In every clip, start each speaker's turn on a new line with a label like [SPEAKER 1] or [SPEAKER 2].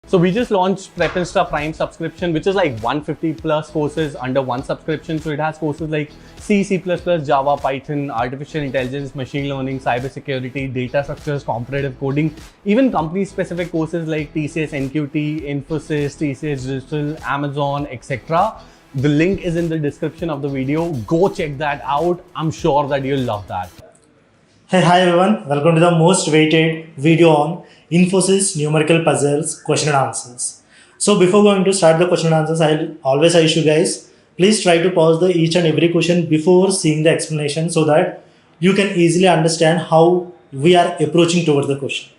[SPEAKER 1] So we just launched Prep Insta Prime subscription, which is like 150 plus courses under one subscription. So it has courses like C, C++, Java, Python, artificial intelligence, machine learning, cybersecurity, data structures, competitive coding, even company specific courses like TCS, NQT, Infosys, TCS Digital, Amazon, etc. The link is in the description of the video. Go check that out. I'm sure that you'll love that.
[SPEAKER 2] Hey, hi everyone. Welcome to the most waited video on Infosys Numerical Puzzles question and answers. So before going to start the question and answers, I'll always ask you guys, please try to pause the each and every question before seeing the explanation so that you can easily understand how we are approaching towards the question.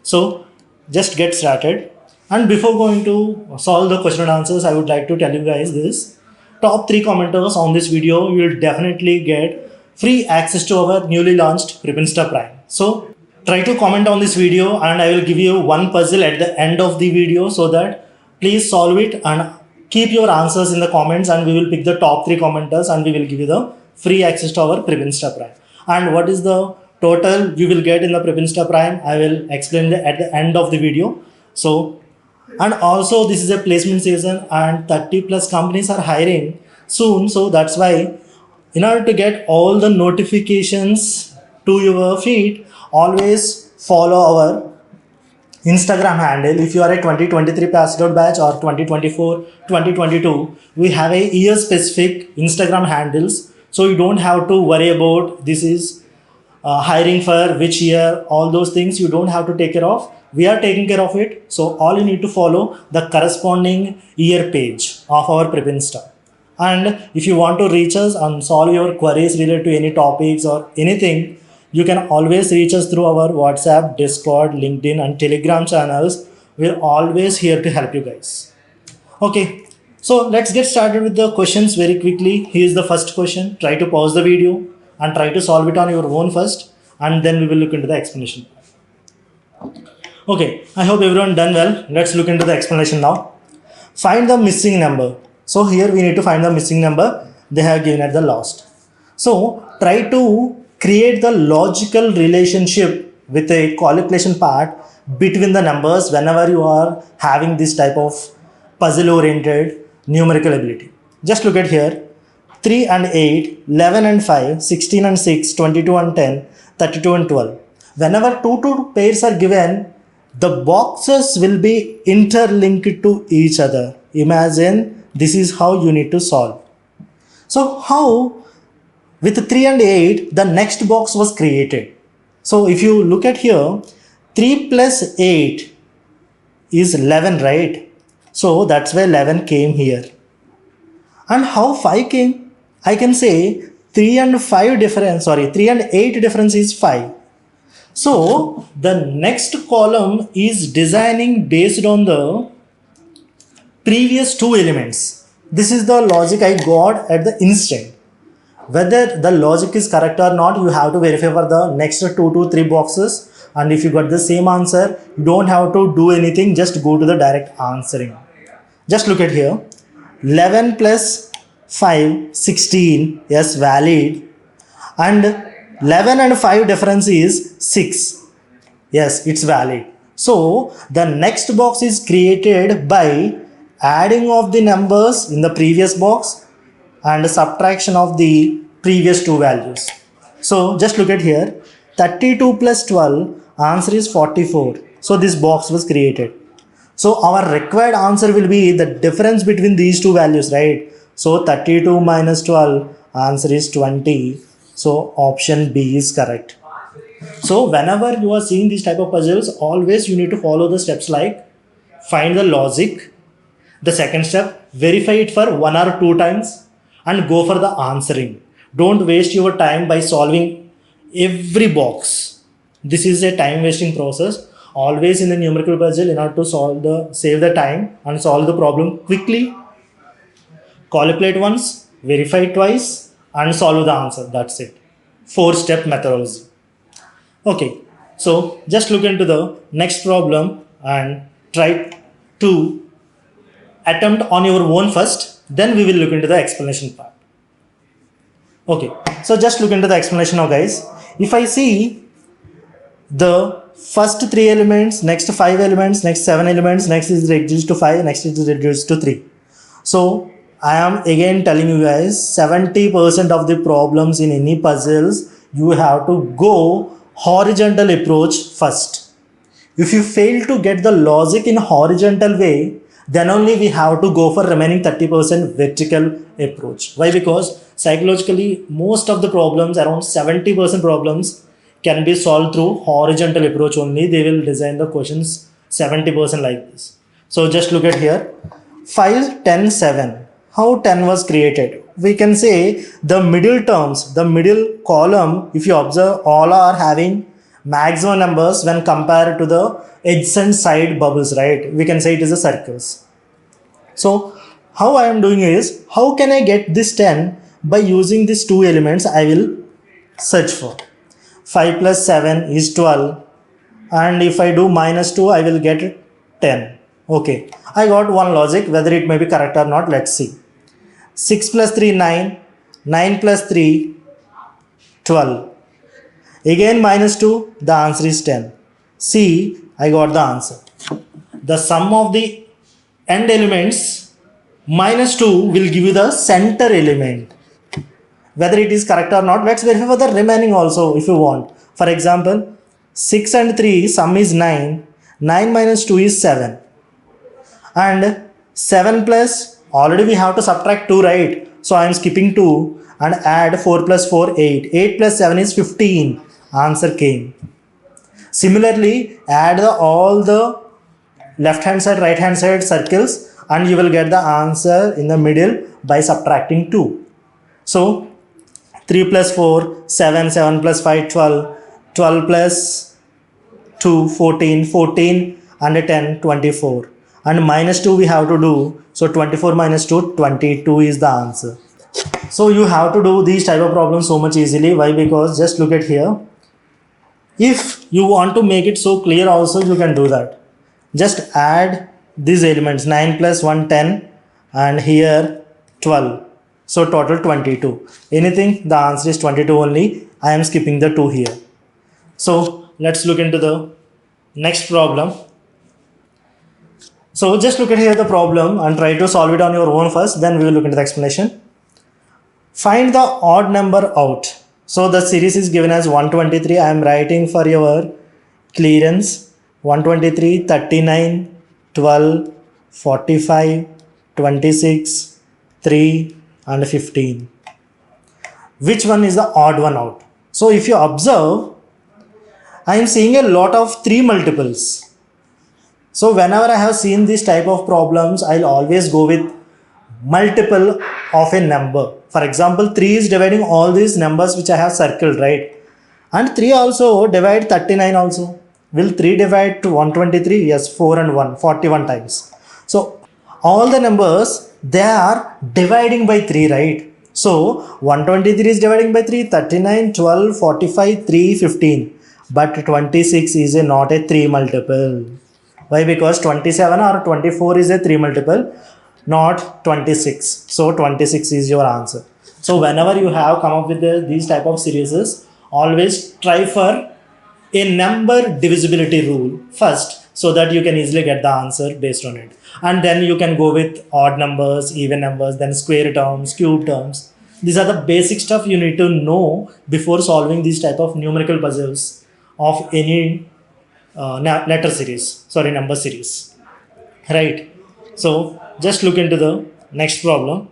[SPEAKER 2] So just get started. And before going to solve the question and answers, I would like to tell you guys this. Top 3 commenters on this video, you will definitely get free access to our newly launched Prep Insta Prime. So try to comment on this video and I will give you one puzzle at the end of the video so that please solve it and keep your answers in the comments and we will pick the top 3 commenters and we will give you the free access to our Prep Insta Prime. And what is the total you will get in the Prep Insta Prime, I will explain at the end of the video. So, and also this is a placement season and 30 plus companies are hiring soon. So that's why in order to get all the notifications to your feed, always follow our Instagram handle. If you are a 2023 passed out batch or 2024, 2022, we have a year specific Instagram handles. So you don't have to worry about this is hiring for which year, all those things you don't have to take care of. We are taking care of it. So all you need to follow the corresponding year page of our Prep Insta. And if you want to reach us and solve your queries related to any topics or anything, you can always reach us through our WhatsApp, Discord, LinkedIn and Telegram channels. We're always here to help you guys. Okay, so let's get started with the questions very quickly. Here's the first question. Try to pause the video and try to solve it on your own first and then we will look into the explanation. Okay, I hope everyone done well. Let's look into the explanation now. Find the missing number. So here we need to find the missing number they have given at the last. So try to create the logical relationship with a calculation part between the numbers whenever you are having this type of puzzle oriented numerical ability. Just look at here. 3 and 8, 11 and 5, 16 and 6, 22 and 10, 32 and 12. Whenever two pairs are given, the boxes will be interlinked to each other. Imagine this is how you need to solve. So how with 3 and 8 the next box was created. So if you look at here, 3 plus 8 is 11, right? So that's why 11 came here. And how 5 came? I can say 3 and 8 difference is 5. So the next column is designing based on the previous 2 elements. This is the logic I got at the instant. Whether the logic is correct or not, you have to verify for the next 2 to 3 boxes. And if you got the same answer, you don't have to do anything, just go to the direct answering. Just look at here. 11 plus 5, 16, yes, valid. And 11 and 5 difference is 6. Yes, it's valid. So the next box is created by adding of the numbers in the previous box and subtraction of the previous 2 values. So just look at here. 32 plus 12, answer is 44. So this box was created. So our required answer will be the difference between these 2 values, right? So 32 minus 12, answer is 20. So option B is correct. So whenever you are seeing these type of puzzles, always you need to follow the steps like find the logic. The second step, verify it for 1 or 2 times and go for the answering. Don't waste your time by solving every box. This is a time wasting process. Always in the numerical puzzle, in order to save the time and solve the problem quickly, calculate once, verify twice and solve the answer. That's it. 4-step methodology. Okay, so just look into the next problem and try to attempt on your own first, then we will look into the explanation part. Okay, so just look into the explanation now guys. If I see the first 3 elements, next 5 elements, next 7 elements, next is reduced to 5, next is reduced to 3. So I am again telling you guys, 70% of the problems in any puzzles, you have to go horizontal approach first. If you fail to get the logic in horizontal way, then only we have to go for remaining 30% vertical approach. Why? Because psychologically, most of the problems, around 70% problems, can be solved through horizontal approach only. They will design the questions 70% like this. So just look at here. File 10 7. How 10 was created? We can say the middle terms, the middle column, if you observe, all are having maximum numbers when compared to the adjacent side bubbles, right? We can say it is a circles. So how I am doing is, how can I get this 10? By using these two elements, I will search for. 5 plus 7 is 12, and if I do minus 2, I will get 10. Okay, I got one logic, whether it may be correct or not, let's see. 6 plus 3, 9, 9 plus 3, 12. Again minus 2, the answer is 10. See, I got the answer. The sum of the end elements minus 2 will give you the center element. Whether it is correct or not, let's verify for the remaining also if you want. For example, 6 and 3 sum is 9, 9 minus 2 is 7. And 7 plus, already we have to subtract 2, right? So I am skipping 2 and add 4 plus 4, 8. 8 plus 7 is 15. Answer came. Similarly, add all the left hand side, right hand side circles and you will get the answer in the middle by subtracting 2. So 3 plus 4, 7, 7 plus 5, 12, 12 plus 2, 14, 14 and 10, 24. And minus 2 we have to do. So 24 minus 2, 22 is the answer. So you have to do these type of problems so much easily. Why? Because just look at here. If you want to make it so clear also, you can do that. Just add these elements, 9 plus 1, 10 and here 12. So total 22. Anything? The answer is 22 only. I am skipping the 2 here. So let's look into the next problem. So just look at here the problem and try to solve it on your own first. Then we will look into the explanation. Find the odd number out. So the series is given as 123. I am writing for your clearance. 123, 39, 12, 45, 26, 3 and 15. Which one is the odd one out? So if you observe, I am seeing a lot of 3 multiples. So whenever I have seen this type of problems, I'll always go with multiple of a number. For example, 3 is dividing all these numbers which I have circled, right? And 3 also divide 39 also. Will 3 divide to 123? Yes, 4 and 1, 41 times. So all the numbers, they are dividing by 3, right? So 123 is dividing by 3, 39, 12, 45, 3, 15. But 26 is not a 3 multiple. Why? Because 27 or 24 is a 3 multiple, not 26. So 26 is your answer. So whenever you have come up with these type of series, always try for a number divisibility rule first, so that you can easily get the answer based on it. And then you can go with odd numbers, even numbers, then square terms, cube terms. These are the basic stuff you need to know before solving these type of numerical puzzles of any number series, right? So just look into the next problem.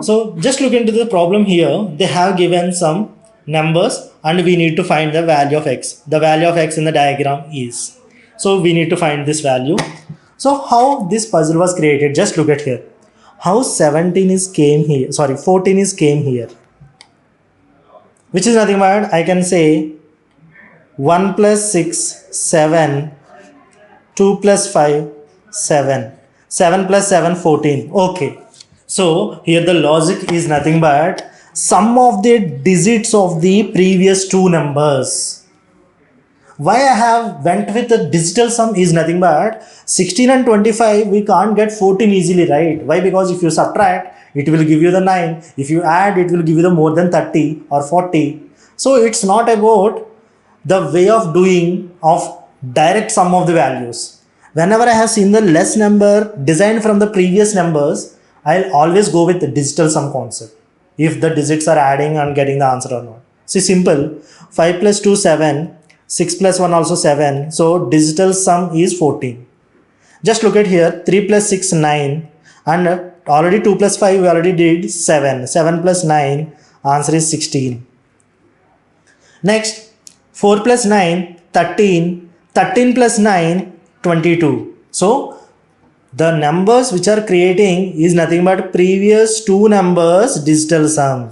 [SPEAKER 2] So just look into the problem here. They have given some numbers and we need to find the value of x. The value of x in the diagram is. So we need to find this value. So how this puzzle was created, just look at here. How 14 is came here. Which is nothing but, I can say 1 plus 6, 7, 2 plus 5, 7, 7 plus 7, 14. Okay. So here the logic is nothing but sum of the digits of the previous 2 numbers. Why I have went with the digital sum is nothing but 16 and 25 we can't get 14 easily, right? Why? Because if you subtract, it will give you the 9. If you add, it will give you the more than 30 or 40. So it's not about the way of doing of direct sum of the values. Whenever I have seen the less number designed from the previous numbers, I'll always go with the digital sum concept. If the digits are adding and getting the answer or not. See, simple. 5 plus 2, 7. 6 plus 1 also 7. So digital sum is 14. Just look at here. 3 plus 6, 9. And already 2 plus 5 we already did 7. 7 plus 9. Answer is 16. Next, 4 plus 9, 13. 13 plus 9, 22. So the numbers which are creating is nothing but previous two numbers digital sum.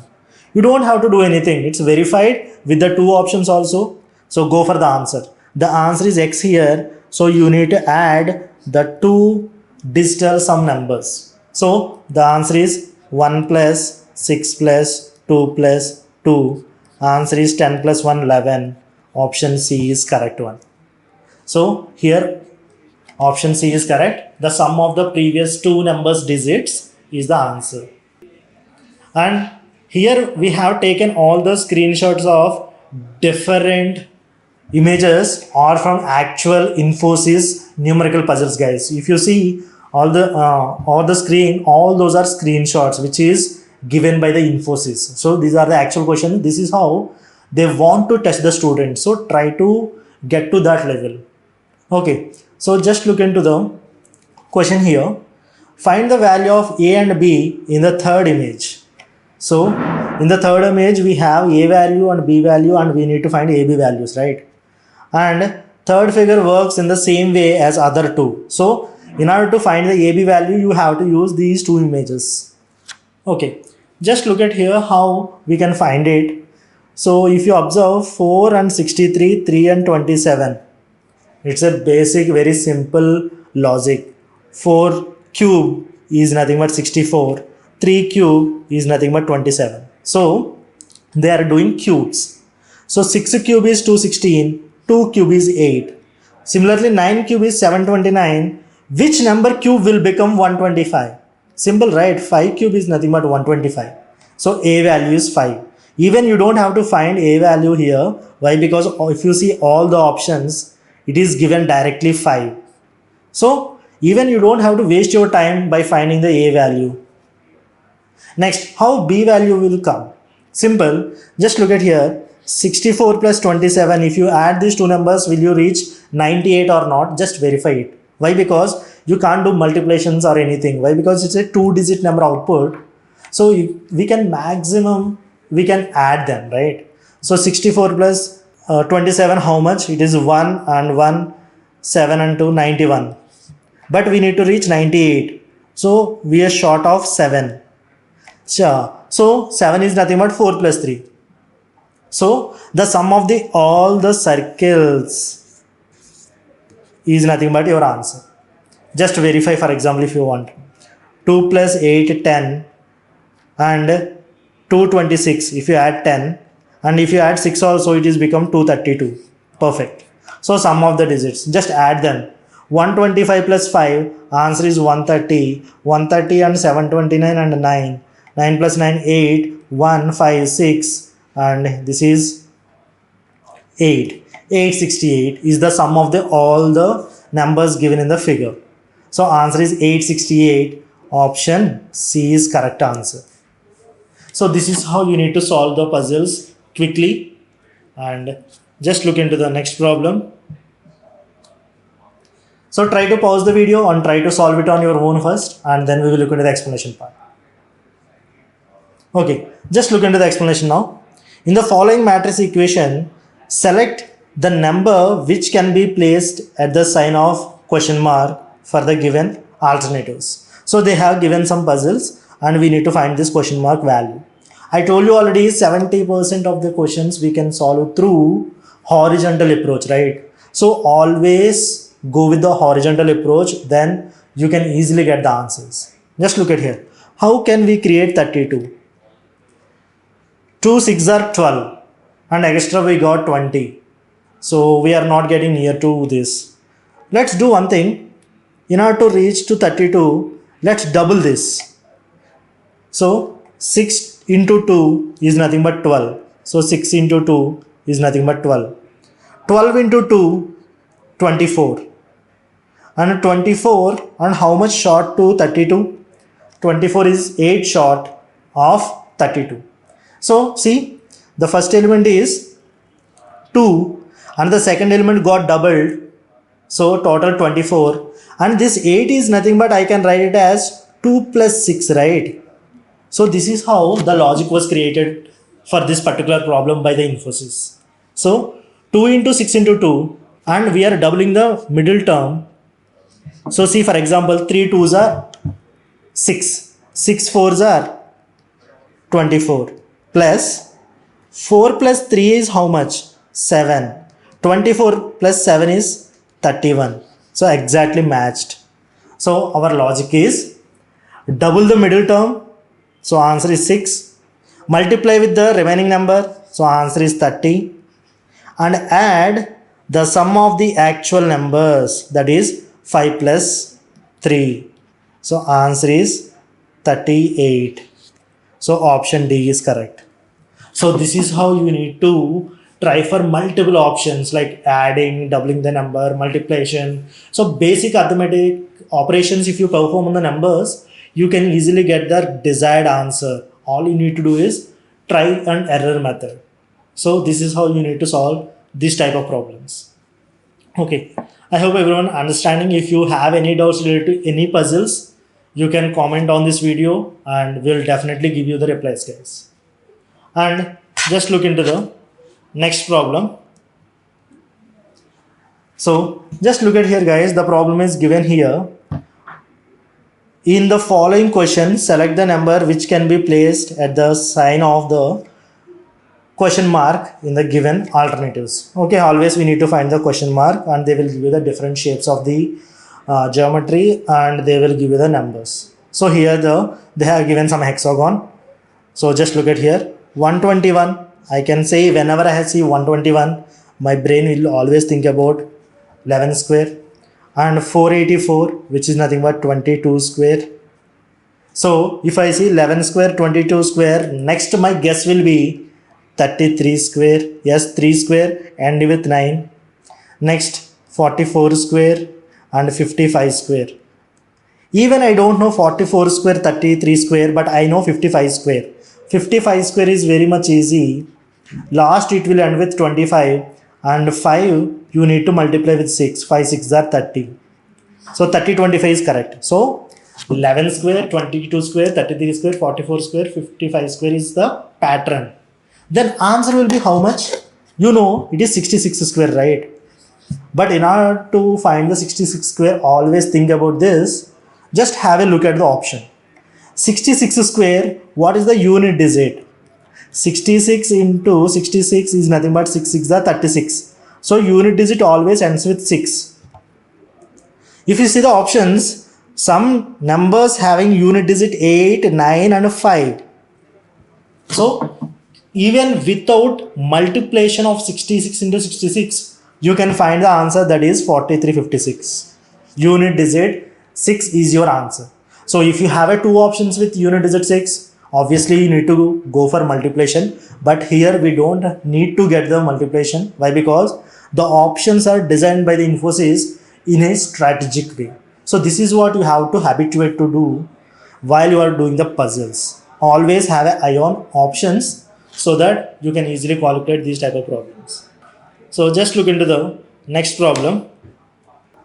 [SPEAKER 2] You don't have to do anything. It's verified with the two options also. So go for the answer. The answer is X here. So you need to add the two digital sum numbers. So the answer is 1 plus 6 plus 2 plus 2. Answer is 10 plus 1, 11. Option C is correct one. So here option C is correct. The sum of the previous two numbers digits is the answer. And here we have taken all the screenshots of different images or from actual Infosys numerical puzzles, guys. If you see all the screen, all those are screenshots which is given by the Infosys. So these are the actual questions. This is how they want to test the students. So try to get to that level. Okay. So just look into the question here. Find the value of A and B in the third image. So in the third image we have A value and B value and we need to find AB values, right? And third figure works in the same way as other two. So in order to find the AB value you have to use these two images. Okay, just look at here how we can find it. So if you observe 4 and 63, 3 and 27. It's a basic, very simple logic. 4 cube is nothing but 64. 3 cube is nothing but 27. So they are doing cubes. So 6 cube is 216. 2 cube is 8. Similarly, 9 cube is 729. Which number cube will become 125? Simple, right? 5 cube is nothing but 125. So A value is 5. Even you don't have to find A value here. Why? Because if you see all the options, it is given directly 5. So even you don't have to waste your time by finding the A value. Next, how B value will come? Simple. Just look at here. 64 plus 27. If you add these two numbers, will you reach 98 or not? Just verify it. Why? Because you can't do multiplications or anything. Why? Because it's a 2-digit number output. So we can add them, right? So 64 plus 27, how much? It is 1 and 1, 7 and 2, 91. But we need to reach 98. So we are short of 7. Sure. So 7 is nothing but 4 plus 3. So the sum of all the circles is nothing but your answer. Just verify, for example, if you want. 2 plus 8, 10 and 2, 26. If you add 10 and if you add 6 also, it is become 232. Perfect. So sum of the digits, just add them. 125 plus 5, answer is 130. 130 and 729 and 9. 9 plus 9, 8. 1, 5, 6 and this is 8. 868 is the sum of all the numbers given in the figure. So answer is 868. Option C is correct answer. So this is how you need to solve the puzzles quickly. And just look into the next problem. So try to pause the video and try to solve it on your own first, and then we will look into the explanation part. Okay, just look into the explanation now. In the following matrix equation, select the number which can be placed at the sign of question mark for the given alternatives. So they have given some puzzles and we need to find this question mark value. I told you already 70% of the questions we can solve through horizontal approach, right? So always go with the horizontal approach, then you can easily get the answers. Just look at here. How can we create 32? 2 6 are 12 and extra we got 20. So we are not getting near to this. Let's do one thing. In order to reach to 32, let's double this. So 6 into 2 is nothing but 12. So 6 into 2 is nothing but 12. 12 into 2, 24. And 24, and how much short to 32? 24 is 8 short of 32. So see, the first element is 2 and the second element got doubled. So total 24, and this 8 is nothing but I can write it as 2 plus 6, right? So this is how the logic was created for this particular problem by the Infosys. So 2 into 6 into 2, and we are doubling the middle term. So see, for example, 3 2s are 6, 6 4s are 24, plus 4 plus 3 is how much? 7. 24 plus 7 is 31. So exactly matched. So our logic is double the middle term. So answer is 6. Multiply with the remaining number. So answer is 30. And add the sum of the actual numbers, that is 5 plus 3. So answer is 38. So option D is correct. So this is how you need to try for multiple options like adding, doubling the number, multiplication. So basic arithmetic operations, if you perform on the numbers, you can easily get the desired answer. All you need to do is try and error method. So this is how you need to solve this type of problems. Okay, I hope everyone understanding. If you have any doubts related to any puzzles, you can comment on this video and we'll definitely give you the replies, guys. And just look into the next problem. So just look at here, guys. The problem is given here. In the following question, select the number which can be placed at the sign of the question mark in the given alternatives. Okay, always we need to find the question mark, and they will give you the different shapes of the geometry, and they will give you the numbers. So here they have given some hexagon. So just look at here, 121. I can say whenever I see 121, my brain will always think about 11 square, and 484, which is nothing but 22 square. So if I see 11 square, 22 square, next my guess will be 33 square. Yes, 3 square and with 9. Next 44 square and 55 square. Even I don't know 44 square, 33 square, but I know 55 square. 55 square is very much easy. Last it will end with 25, and 5 you need to multiply with 6. 5 6 are 30. So 30 25 is correct. So 11 square, 22 square, 33 square, 44 square, 55 square is the pattern. Then answer will be how much? You know it is 66 square, right? But in order to find the 66 square, always think about this. Just have a look at the option. 66 square, what is the unit digit? 66 into 66 is nothing but 6 6 are 36. So unit digit always ends with 6. If you see the options, some numbers having unit digit 8, 9 and 5. So even without multiplication of 66 into 66, you can find the answer, that is 4356. Unit digit 6 is your answer. So if you have a two options with unit digit 6, obviously you need to go for multiplication. But here we don't need to get the multiplication. Why? Because the options are designed by the Infosys in a strategic way. So this is what you have to habituate to do while you are doing the puzzles. Always have an eye on options so that you can easily calculate these type of problems. So just look into the next problem.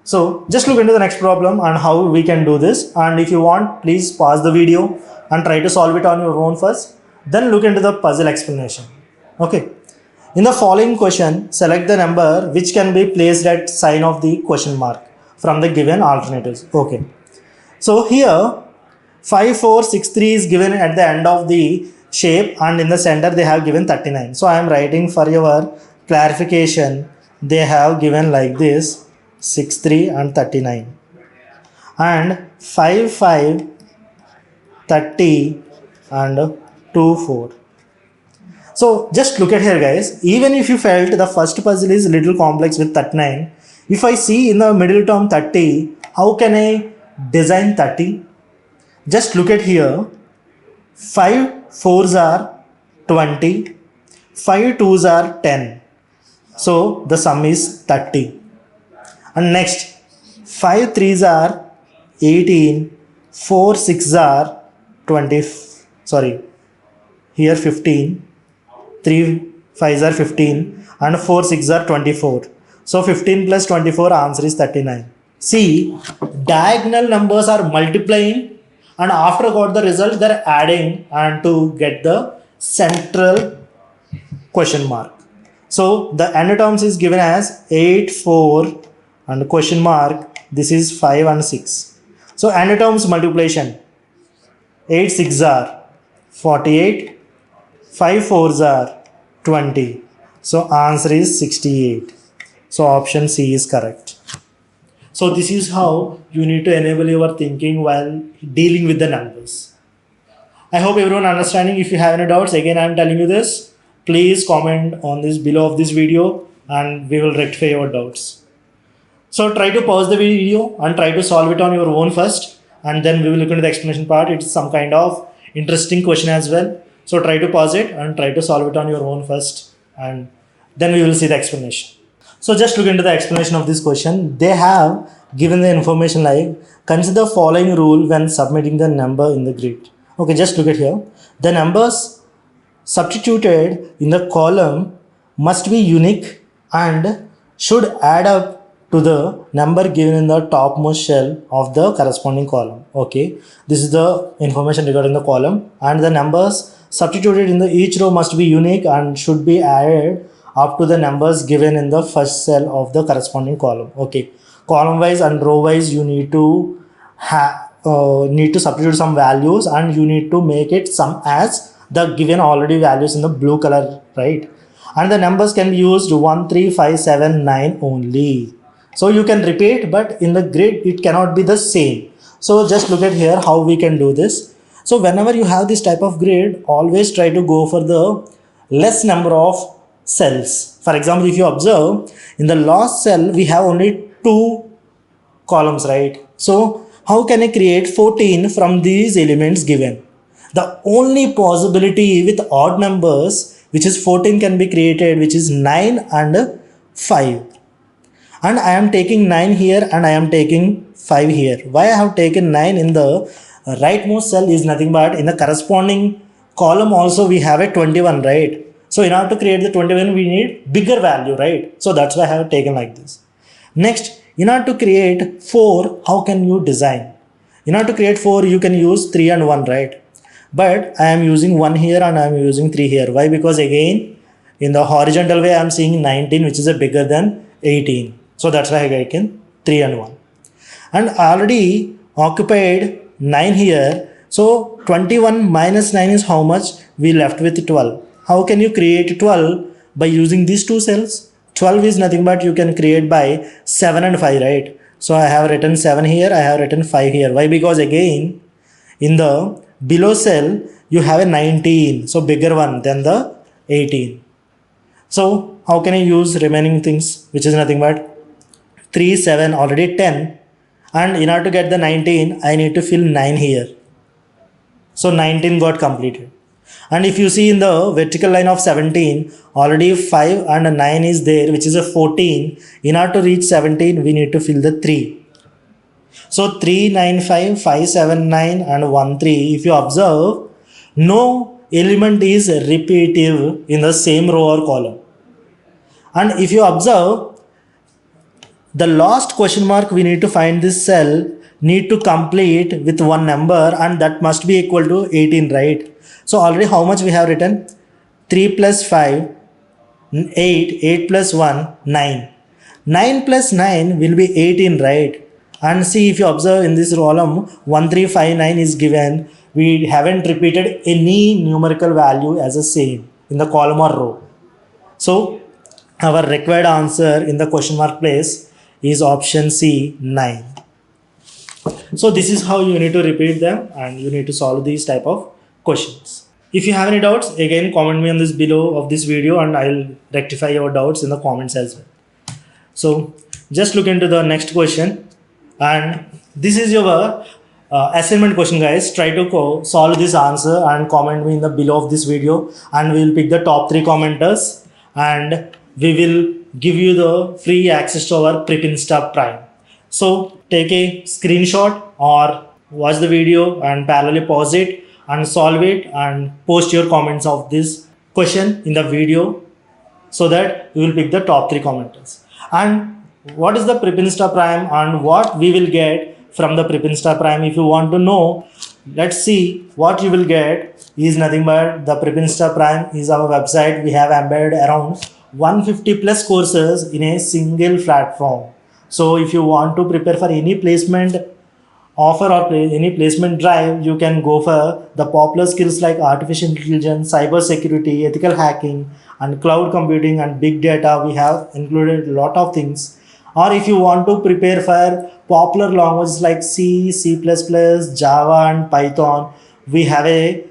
[SPEAKER 2] So just look into the next problem and how we can do this. And if you want, please pause the video and try to solve it on your own first. Then look into the puzzle explanation. Okay. In the following question, select the number which can be placed at sign of the question mark from the given alternatives. Okay. So here 5463 is given at the end of the shape, and in the center they have given 39. So I am writing for your clarification. They have given like this, 63 and 39, and 55, 30 and 24. So just look at here, guys. Even if you felt the first puzzle is little complex with 39, if I see in the middle term 30, how can I design 30? Just look at here. 5 4s are 20, 5 2s are 10. So the sum is 30. And next, 5 threes are 18, 4 six are 20, sorry, here 15, 3 fives are 15, and 4 six are 24. So 15 plus 24, answer is 39. See, diagonal numbers are multiplying, and after got the result, they're adding and to get the central question mark. So the end terms is given as 8, 4 and question mark. This is 5 and 6. So end terms multiplication. 8 6 are 48. 5 4s are 20. So answer is 68. So option C is correct. So this is how you need to enable your thinking while dealing with the numbers. I hope everyone understanding. If you have any doubts, again I am telling you this. Please comment on this below of this video and we will rectify your doubts. So try to pause the video and try to solve it on your own first, and then we will look into the explanation part. It's some kind of interesting question as well. So try to pause it and try to solve it on your own first, and then we will see the explanation. So just look into the explanation of this question. They have given the information like, consider the following rule when submitting the number in the grid. Okay, just look at here. The numbers substituted in the column must be unique and should add up to the number given in the topmost cell of the corresponding column. Okay, this is the information regarding the column, and the numbers substituted in the each row must be unique and should be added up to the numbers given in the first cell of the corresponding column. Okay, column wise and row wise you need to substitute some values, and you need to make it sum as the given already values in the blue color, right? And the numbers can be used 1 3 5 7 9 only. So you can repeat, but in the grid it cannot be the same. So just look at here how we can do this. So whenever you have this type of grid, always try to go for the less number of cells. For example, if you observe in the last cell we have only 2 columns, right? So how can I create 14 from these elements given? The only possibility with odd numbers, which is 14, can be created, which is 9 and 5. And I am taking 9 here and I am taking 5 here. Why I have taken 9 in the rightmost cell is nothing but in the corresponding column also we have a 21, right? So in order to create the 21 we need bigger value, right? So that's why I have taken like this. Next, in order to create 4, how can you design? In order to create 4 you can use 3 and 1, right? But I am using 1 here and I am using 3 here. Why? Because again in the horizontal way I am seeing 19, which is a bigger than 18. So that's why I can 3 and 1. And I already occupied 9 here. So 21 minus 9 is how much? We left with 12. How can you create 12? By using these 2 cells. 12 is nothing but you can create by 7 and 5, right? So I have written 7 here, I have written 5 here. Why? Because again in the below cell you have a 19, so bigger one than the 18. So how can I use remaining things, which is nothing but 3 7 already 10, and in order to get the 19 I need to fill 9 here. So 19 got completed. And if you see in the vertical line of 17 already 5 and 9 is there, which is a 14. In order to reach 17 we need to fill the 3. So 3 9 5 5 7 9 and 1 3. If you observe, no element is repetitive in the same row or column. And if you observe, the last question mark we need to find this cell need to complete with one number, and that must be equal to 18, right? So already how much we have written? 3 plus 5, 8, 8 plus 1, 9. 9 plus 9 will be 18, right? And see, if you observe in this column 1359 is given, we haven't repeated any numerical value as a same in the column or row. So our required answer in the question mark place is option C, 9. So this is how you need to repeat them and you need to solve these type of questions. If you have any doubts, again comment me on this below of this video and I'll rectify your doubts in the comments as well. So just look into the next question, and this is your assignment question, guys. Try to solve this answer and comment me in the below of this video, and we will pick the top 3 commenters and we will give you the free access to our Prep Insta Prime. So take a screenshot or watch the video and parallelly pause it and solve it and post your comments of this question in the video so that we will pick the top 3 commenters. And what is the Prep Insta Prime and what we will get from the Prep Insta Prime? If you want to know, let's see what you will get is nothing but the Prep Insta Prime is our website. We have embedded around 150 plus courses in a single platform. So if you want to prepare for any placement offer or any placement drive, you can go for the popular skills like artificial intelligence, cyber security, ethical hacking, and cloud computing and big data. We have included a lot of things. Or if you want to prepare for popular languages like C, C++, Java, and Python, we have a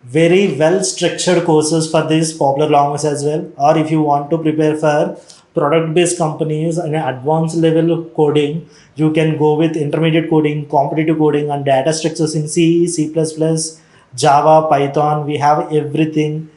[SPEAKER 2] very well structured courses for these popular languages as well. Or if you want to prepare for product based companies and advanced level coding, you can go with intermediate coding, competitive coding, and data structures in C, C++, Java, Python. We have everything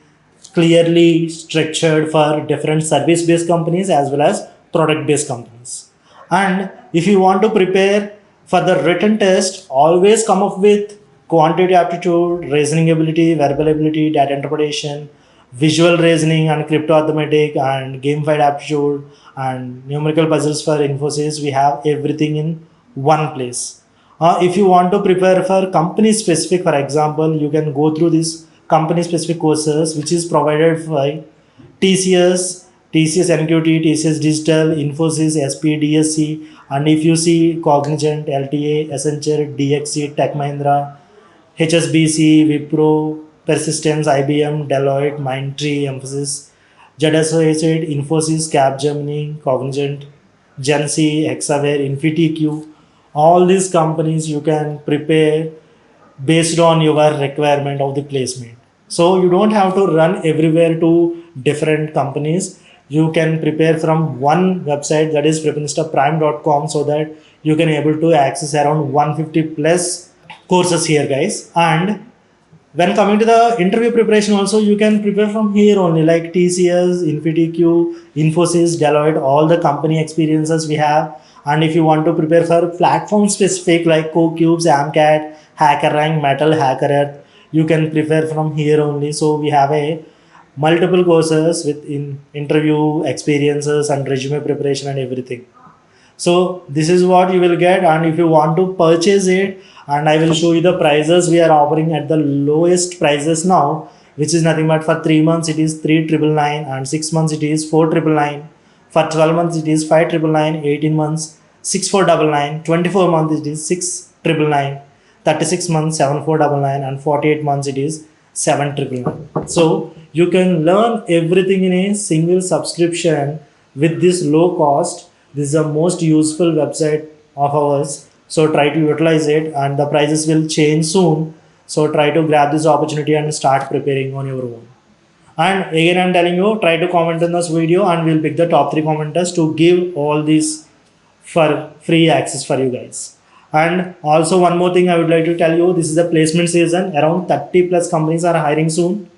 [SPEAKER 2] clearly structured for different service based companies as well as product based companies. And if you want to prepare for the written test, always come up with quantitative aptitude, reasoning ability, verbal ability, data interpretation, visual reasoning, and crypto arithmetic, and gamified aptitude, and numerical puzzles for Infosys. We have everything in one place. If you want to prepare for company specific, for example, you can go through these company specific courses which is provided by TCS, TCS NQT, TCS Digital, Infosys, SP, DSC, and if you see Cognizant, LTA, Accenture, DXC, Tech Mahindra, HSBC, Wipro, Persistence, IBM, Deloitte, Mindtree, Infosys, ZSO, Infosys, Capgemini, Cognizant, Gency, Hexagon, InfinityQ, all these companies you can prepare based on your requirement of the placement. So you don't have to run everywhere to different companies. You can prepare from one website, that is prepinstaprime.com, so that you can able to access around 150 plus courses here, guys. And when coming to the interview preparation also, you can prepare from here only, like TCS, InfinityQ, Infosys, Deloitte, all the company experiences we have. And if you want to prepare for platform specific like CoCubes, AMCAT, HackerRank, Metal, HackerEarth, you can prepare from here only. So we have a multiple courses with interview experiences and resume preparation and everything. So this is what you will get. And if you want to purchase it, and I will show you the prices we are offering at the lowest prices now, which is nothing but for 3 months it is 3,999, and 6 months it is 4,999, for 12 months it is 5,999, 18 months 6,499, 24 months it is 6,999, 36 months 7,499, and 48 months it is 7,999. So you can learn everything in a single subscription with this low cost. This is the most useful website of ours. So try to utilize it, and the prices will change soon. So try to grab this opportunity and start preparing on your own. And again, I'm telling you, try to comment on this video and we'll pick the top 3 commenters to give all these for free access for you guys. And also one more thing I would like to tell you, this is the placement season. Around 30 plus companies are hiring soon.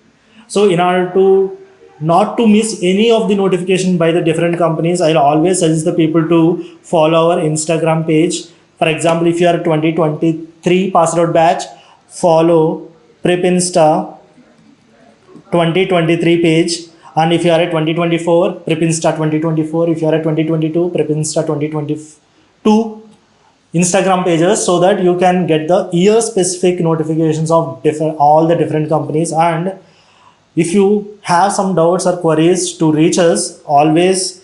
[SPEAKER 2] So in order to not to miss any of the notification by the different companies, I'll always suggest the people to follow our Instagram page. For example, if you are 2023 passed out batch, follow Prep Insta 2023 page. And if you are a 2024, Prep Insta 2024. If you are a 2022, Prep Insta 2022 Instagram pages, so that you can get the year specific notifications of all the different companies. And if you have some doubts or queries to reach us, always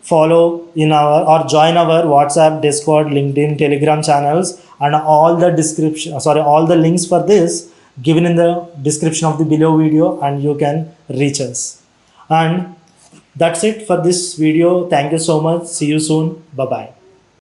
[SPEAKER 2] follow in our or join our WhatsApp, Discord, LinkedIn, Telegram channels, and all the links for this given in the description of the below video, and you can reach us. And that's it for this video. Thank you so much. See you soon. Bye bye.